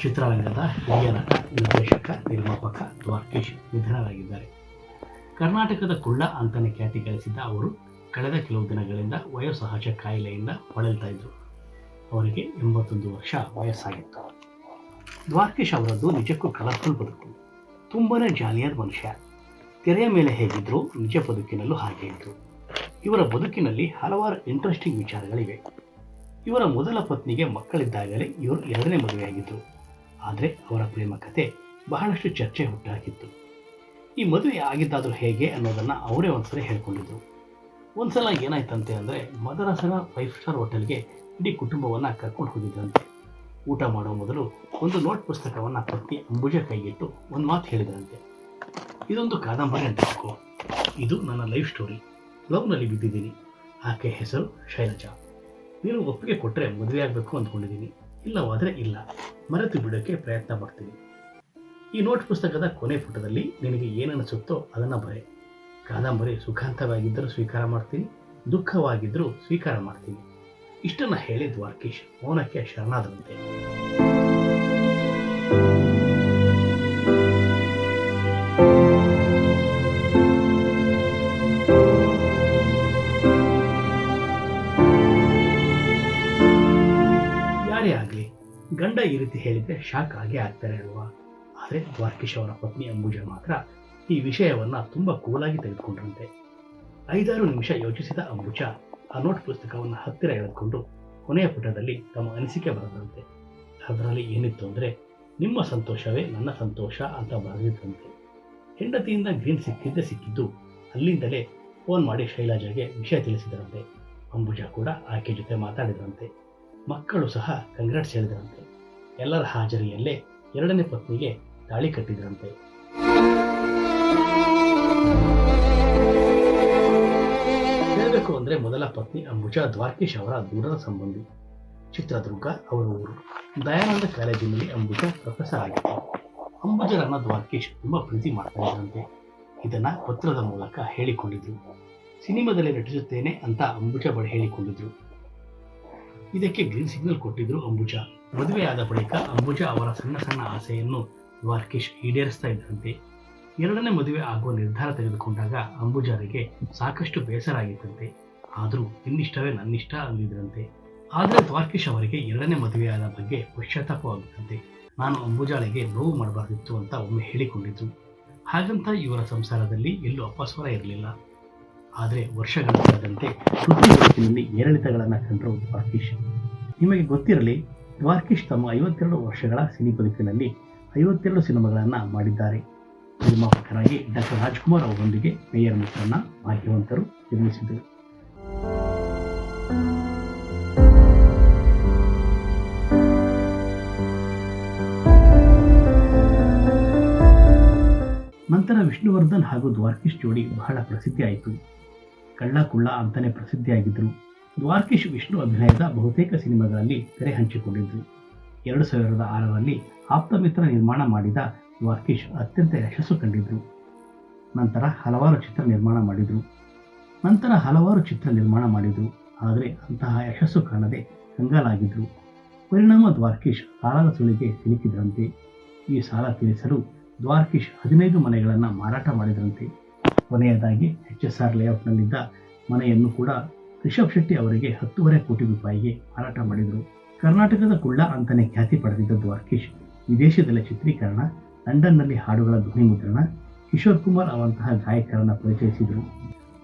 ಚಿತ್ರರಂಗದ ಹಿರಿಯ ನಟ, ನಿರ್ದೇಶಕ, ನಿರ್ಮಾಪಕ ದ್ವಾರಕೀಶ್ ನಿಧನರಾಗಿದ್ದಾರೆ. ಕರ್ನಾಟಕದ ಕುಳ್ಳ ಅಂತಾನೆ ಖ್ಯಾತಿ ಗಳಿಸಿದ್ದ ಅವರು ಕಳೆದ ಕೆಲವು ದಿನಗಳಿಂದ ವಯೋಸಹಜ ಕಾಯಿಲೆಯಿಂದ ಬಳಲ್ತಾ ಇದ್ರು. ಅವರಿಗೆ 81 ವರ್ಷ ವಯಸ್ಸಾಗಿತ್ತು. ದ್ವಾರಕೀಶ್ ಅವರದ್ದು ನಿಜಕ್ಕೂ ಕಲರ್ಫುಲ್ ಬದುಕು. ತುಂಬಾನೇ ಜಾಲಿಯಾದ ಮನುಷ್ಯ. ತೆರೆಯ ಮೇಲೆ ಹೇಗಿದ್ರು ನಿಜ ಬದುಕಿನಲ್ಲೂ ಹಾಗೆ ಇದ್ರು. ಇವರ ಬದುಕಿನಲ್ಲಿ ಹಲವಾರು ಇಂಟ್ರೆಸ್ಟಿಂಗ್ ವಿಚಾರಗಳಿವೆ. ಇವರ ಮೊದಲ ಪತ್ನಿಗೆ ಮಕ್ಕಳಿದ್ದಾಗಲೇ ಇವರು 2ನೇ ಮದುವೆಯಾಗಿದ್ದರು. ಆದರೆ ಅವರ ಪ್ರೇಮ ಕಥೆ ಬಹಳಷ್ಟು ಚರ್ಚೆ ಹುಟ್ಟಾಕಿತ್ತು. ಈ ಮದುವೆ ಆಗಿದ್ದಾದರೂ ಹೇಗೆ ಅನ್ನೋದನ್ನು ಅವರೇ ಒಂದ್ಸಲ ಹೇಳ್ಕೊಂಡಿದ್ರು. ಒಂದ್ಸಲ ಏನಾಯ್ತಂತೆ ಅಂದರೆ, ಮದರಾಸನ 5 ಸ್ಟಾರ್ ಹೋಟೆಲ್ಗೆ ಇಡೀ ಕುಟುಂಬವನ್ನು ಕರ್ಕೊಂಡು ಹೋಗಿದ್ರಂತೆ. ಊಟ ಮಾಡೋ ಮೊದಲು ಒಂದು ನೋಟ್ ಪುಸ್ತಕವನ್ನು ಪತ್ನಿ ಅಂಬುಜ ಕೈಗಿಟ್ಟು ಒಂದು ಮಾತು ಹೇಳಿದ್ರಂತೆ. ಇದೊಂದು ಕಾದಂಬರಿ ಅಂತ ತಿಳ್ಕೋ. ಇದು ನನ್ನ ಲೈಫ್ ಸ್ಟೋರಿ. ಲವ್ನಲ್ಲಿ ಬಿದ್ದಿದ್ದೀನಿ. ಆಕೆ ಹೆಸರು ಶೈಲಜಾ. ನೀನು ಒಪ್ಪಿಗೆ ಕೊಟ್ಟರೆ ಮದುವೆ ಆಗಬೇಕು ಅಂದ್ಕೊಂಡಿದ್ದೀನಿ. ಇಲ್ಲವಾದರೆ ಇಲ್ಲ, ಮರೆತು ಬಿಡೋಕ್ಕೆ ಪ್ರಯತ್ನ ಪಡ್ತೀನಿ. ಈ ನೋಟ್ ಪುಸ್ತಕದ ಕೊನೆ ಪುಟದಲ್ಲಿ ನಿನಗೆ ಏನನ್ನಿಸುತ್ತೋ ಅದನ್ನು ಬರೆ. ಕಾದಂಬರಿ ಸುಖಾಂತವಾಗಿದ್ದರೂ ಸ್ವೀಕಾರ ಮಾಡ್ತೀನಿ, ದುಃಖವಾಗಿದ್ದರೂ ಸ್ವೀಕಾರ ಮಾಡ್ತೀನಿ. ಇಷ್ಟನ್ನು ಹೇಳಿ ದ್ವಾರಕೀಶ್ ಮೌನಕ್ಕೆ ಶರಣಾದರಂತೆ. ಯಾರೇ ಆಗಲಿ, ಗಂಡ ಈ ರೀತಿ ಹೇಳಿದ್ರೆ ಶಾಕ್ ಆಗೇ ಆಗ್ತಾರೆ ಅಲ್ವಾ? ಆದರೆ ದ್ವಾರಕೀಶ್ ಅವರ ಪತ್ನಿ ಅಂಬುಜಾ ಮಾತ್ರ ಈ ವಿಷಯವನ್ನ ತುಂಬಾ ಕೂಲಾಗಿ ತೆಗೆದುಕೊಂಡ್ರಂತೆ. 5-6 ನಿಮಿಷ ಯೋಚಿಸಿದ ಅಂಬುಜಾ ಆ ನೋಟ್ ಪುಸ್ತಕವನ್ನು ಹತ್ತಿರ ಎಳೆದುಕೊಂಡು ಕೊನೆಯ ಪುಟದಲ್ಲಿ ತಮ್ಮ ಅನಿಸಿಕೆ ಬರೆದಂತೆ. ಅದರಲ್ಲಿ ಏನಿತ್ತು ಅಂದರೆ, ನಿಮ್ಮ ಸಂತೋಷವೇ ನನ್ನ ಸಂತೋಷ ಅಂತ ಬರೆದಿದ್ದಂತೆ. ಹೆಂಡತಿಯಿಂದ ಗ್ರೀನ್ ಸಿಕ್ಕಿದ್ದು ಅಲ್ಲಿಂದಲೇ ಫೋನ್ ಮಾಡಿ ಶೈಲಜಾಗೆ ವಿಷಯ ತಿಳಿಸಿದರಂತೆ. ಅಂಬುಜಾ ಕೂಡ ಆಕೆ ಜೊತೆ ಮಾತಾಡಿದ್ರಂತೆ. ಮಕ್ಕಳು ಸಹ ಕಂಗ್ರಾಟ್ಸ್ ಹೇಳಿದ್ರಂತೆ. ಎಲ್ಲರ ಹಾಜರಿಯಲ್ಲೇ 2ನೇ ಪತ್ನಿಗೆ ತಾಳಿ ಕಟ್ಟಿದ್ರಂತೆ. ಹೇಳಬೇಕು ಅಂದರೆ, ಮೊದಲ ಪತ್ನಿ ಅಂಬುಜಾ ದ್ವಾರಕೀಶ್ ಅವರ ದೂರದ ಸಂಬಂಧಿ. ಚಿತ್ರದುರ್ಗ ಅವರ ಊರು. ದಯಾನಂದ ಕಾಲೇಜಿನಲ್ಲಿ ಅಂಬುಜಾ ಪ್ರೊಫೆಸರ್ ಆಗಿತ್ತು. ಅಂಬುಜರನ್ನ ದ್ವಾರಕೀಶ್ ತುಂಬಾ ಪ್ರೀತಿ ಮಾಡ್ತಾ ಇದ್ರಂತೆ. ಇದನ್ನ ಪತ್ರದ ಮೂಲಕ ಹೇಳಿಕೊಂಡಿದ್ರು. ಸಿನಿಮಾದಲ್ಲಿ ನಟಿಸುತ್ತೇನೆ ಅಂತ ಅಂಬುಜಾ ಬಳಿ ಹೇಳಿಕೊಂಡಿದ್ರು. ಇದಕ್ಕೆ ಗ್ರೀನ್ ಸಿಗ್ನಲ್ ಕೊಟ್ಟಿದ್ರು ಅಂಬುಜಾ. ಮದುವೆಯಾದ ಬಳಿಕ ಅಂಬುಜಾ ಅವರ ಸಣ್ಣ ಸಣ್ಣ ಆಸೆಯನ್ನು ದ್ವಾರಕೀಶ್ ಈಡೇರಿಸ್ತಾ ಇದ್ದಂತೆ. 2ನೇ ಮದುವೆ ಆಗುವ ನಿರ್ಧಾರ ತೆಗೆದುಕೊಂಡಾಗ ಅಂಬುಜಾರಿಗೆ ಸಾಕಷ್ಟು ಬೇಸರ ಆಗಿತ್ತಂತೆ. ಆದರೂ ನಿನ್ನಿಷ್ಟವೇ ನನ್ನಿಷ್ಟ ಅಂದಿದ್ರಂತೆ. ಆದರೆ ದ್ವಾರಕೀಶ್ ಅವರಿಗೆ 2ನೇ ಮದುವೆಯಾದ ಬಗ್ಗೆ ಪಶ್ಚಾತ್ತಾಪವಾಗುತ್ತಂತೆ. ನಾನು ಅಂಬುಜಾಳಿಗೆ ನೋವು ಮಾಡಬಾರ್ದಿತ್ತು ಅಂತ ಒಮ್ಮೆ ಹೇಳಿಕೊಂಡಿದ್ರು. ಹಾಗಂತ ಇವರ ಸಂಸಾರದಲ್ಲಿ ಎಲ್ಲೂ ಅಪಸ್ವರ ಇರಲಿಲ್ಲ. ಆದರೆ ವರ್ಷಗಳ ಕಳೆದಂತೆ ಸುದ್ದಿ ಬದುಕಿನಲ್ಲಿ ಏರಿಳಿತಗಳನ್ನು ಕಂಡರು ದ್ವಾರಕೀಶ್. ನಿಮಗೆ ಗೊತ್ತಿರಲಿ, ದ್ವಾರಕೀಶ್ ತಮ್ಮ 52 ವರ್ಷಗಳ ಸಿನಿ ಬದುಕಿನಲ್ಲಿ 52 ಸಿನಿಮಾಗಳನ್ನು ಮಾಡಿದ್ದಾರೆ. ನಿರ್ಮಾಪಕರಾಗಿ ಡಾಕ್ಟರ್ ರಾಜ್ಕುಮಾರ್ ಅವರೊಂದಿಗೆ ಮೇಯರ್ ಮಿತ್ರನ್ನ, ಭಾಗ್ಯವಂತರು ನಿರ್ಮಿಸಿದರು. ನಂತರ ವಿಷ್ಣುವರ್ಧನ್ ಹಾಗೂ ದ್ವಾರಕೀಶ್ ಜೋಡಿ ಬಹಳ ಪ್ರಸಿದ್ಧಿ ಆಯಿತು. ಕಳ್ಳ ಕುಳ್ಳ ಅಂತಾನೆ ಪ್ರಸಿದ್ಧಿಯಾಗಿದ್ದರು. ದ್ವಾರಕೀಶ್ ವಿಷ್ಣು ಅಭಿನಯದ ಬಹುತೇಕ ಸಿನಿಮಾಗಳಲ್ಲಿ ತೆರೆ ಹಂಚಿಕೊಂಡಿದ್ರು. 2006ರಲ್ಲಿ ಆಪ್ತಮಿತ್ರ ನಿರ್ಮಾಣ ಮಾಡಿದ ದ್ವಾರಕೀಶ್ ಅತ್ಯಂತ ಯಶಸ್ಸು ಕಂಡಿದ್ರು. ನಂತರ ಹಲವಾರು ಚಿತ್ರ ನಿರ್ಮಾಣ ಮಾಡಿದ್ರು. ಆದರೆ ಅಂತಹ ಯಶಸ್ಸು ಕಾಣದೆ ಕಂಗಾಲಾಗಿದ್ರು. ಪರಿಣಾಮ ದ್ವಾರಕೀಶ್ ಸಾಲದ ಸುಳಿಗೆ ಸಿಲುಕಿದ್ರಂತೆ. ಈ ಸಾಲ ತೀರಿಸಲು ದ್ವಾರಕೀಶ್ 15 ಮನೆಗಳನ್ನು ಮಾರಾಟ ಮಾಡಿದ್ರಂತೆ. ಕೊನೆಯದಾಗಿ HSR ಲೇಔಟ್ನಲ್ಲಿದ್ದ ಮನೆಯನ್ನು ಕೂಡ ರಿಷಬ್ ಶೆಟ್ಟಿ ಅವರಿಗೆ 10.5 ಕೋಟಿ ರೂಪಾಯಿಗೆ ಮಾರಾಟ ಮಾಡಿದರು. ಕರ್ನಾಟಕದ ಕುಳ್ಳ ಅಂತಾನೆ ಖ್ಯಾತಿ ಪಡೆದಿದ್ದ ದ್ವಾರಕೀಶ್ ವಿದೇಶದಲ್ಲಿ ಚಿತ್ರೀಕರಣ, ಲಂಡನ್ನಲ್ಲಿ ಹಾಡುಗಳ ಧ್ವನಿ ಮುದ್ರಣ, ಕಿಶೋರ್ ಕುಮಾರ್ ಅವಂತಹ ಗಾಯಕರನ್ನ ಪರಿಚಯಿಸಿದರು.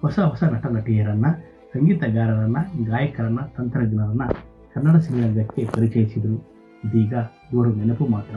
ಹೊಸ ನಟ ನಟಿಯರನ್ನ, ಸಂಗೀತಗಾರರನ್ನ, ಗಾಯಕರನ್ನ, ತಂತ್ರಜ್ಞರನ್ನ ಕನ್ನಡ ಸಿನಿರಂಗಕ್ಕೆ ಪರಿಚಯಿಸಿದರು. ಇದೀಗ ಇವರು ನೆನಪು ಮಾತ್ರ.